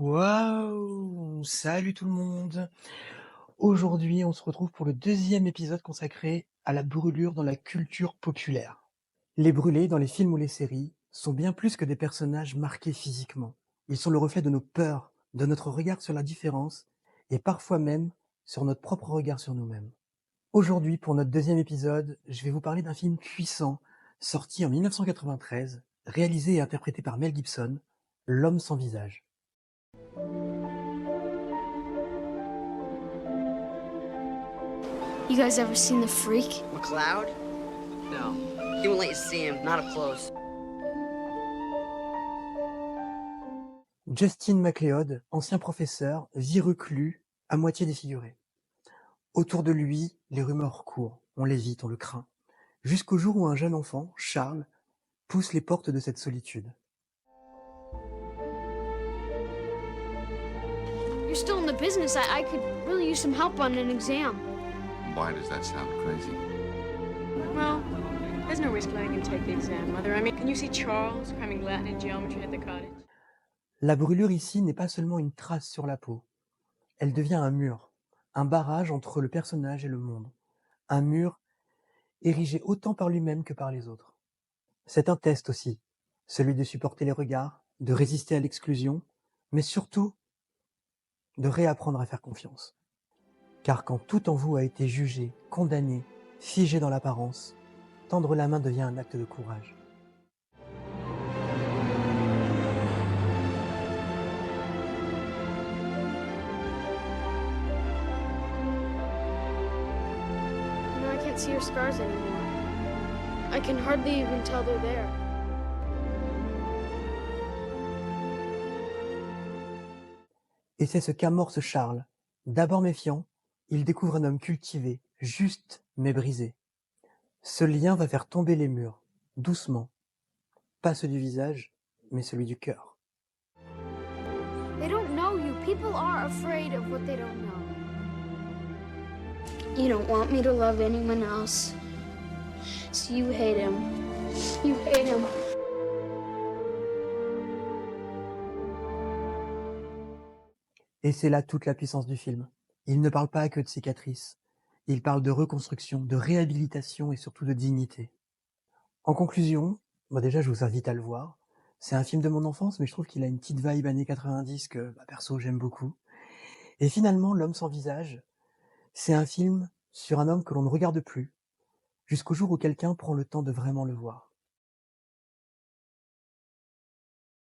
Waouh! Salut tout le monde! Aujourd'hui, on se retrouve pour le deuxième épisode consacré à la brûlure dans la culture populaire. Les brûlés, dans les films ou les séries, sont bien plus que des personnages marqués physiquement. Ils sont le reflet de nos peurs, de notre regard sur la différence et parfois même sur notre propre regard sur nous-mêmes. Aujourd'hui, pour notre deuxième épisode, je vais vous parler d'un film puissant, sorti en 1993, réalisé et interprété par Mel Gibson, L'homme sans visage. You guys ever seen The Freak? McLeod? No. He won't let you see him, not up close. Justin McLeod, ancien professeur, vit reclus, à moitié défiguré. Autour de lui, les rumeurs courent, on l'évite, on le craint, jusqu'au jour où un jeune enfant, Charles, pousse les portes de cette solitude. You're still in the business. I could really use some help on an exam. Why does that sound crazy? Well, there's no risk letting him take the exam, Mother. I mean, can you see Charles cramming Latin and geometry at the cottage? La brûlure ici n'est pas seulement une trace sur la peau, elle devient un mur, un barrage entre le personnage et le monde, un mur érigé autant par lui-même que par les autres. C'est un test aussi, celui de supporter les regards, de résister à l'exclusion, mais surtout de réapprendre à faire confiance. Car quand tout en vous a été jugé, condamné, figé dans l'apparence, tendre la main devient un acte de courage. Now I can't see your scars anymore. I can hardly even tell they're there. Et c'est ce qu'amorce Charles. D'abord méfiant, il découvre un homme cultivé, juste mais brisé. Ce lien va faire tomber les murs, doucement. Pas ceux du visage, mais celui du cœur. They don't know you. People are afraid of what they don't know. You don't want me to love anyone else. So you hate him. You hate him. Et c'est là toute la puissance du film. Il ne parle pas que de cicatrices. Il parle de reconstruction, de réhabilitation et surtout de dignité. En conclusion, moi déjà je vous invite à le voir. C'est un film de mon enfance, mais je trouve qu'il a une petite vibe années 90 que, perso, j'aime beaucoup. Et finalement, L'homme sans visage, c'est un film sur un homme que l'on ne regarde plus, jusqu'au jour où quelqu'un prend le temps de vraiment le voir.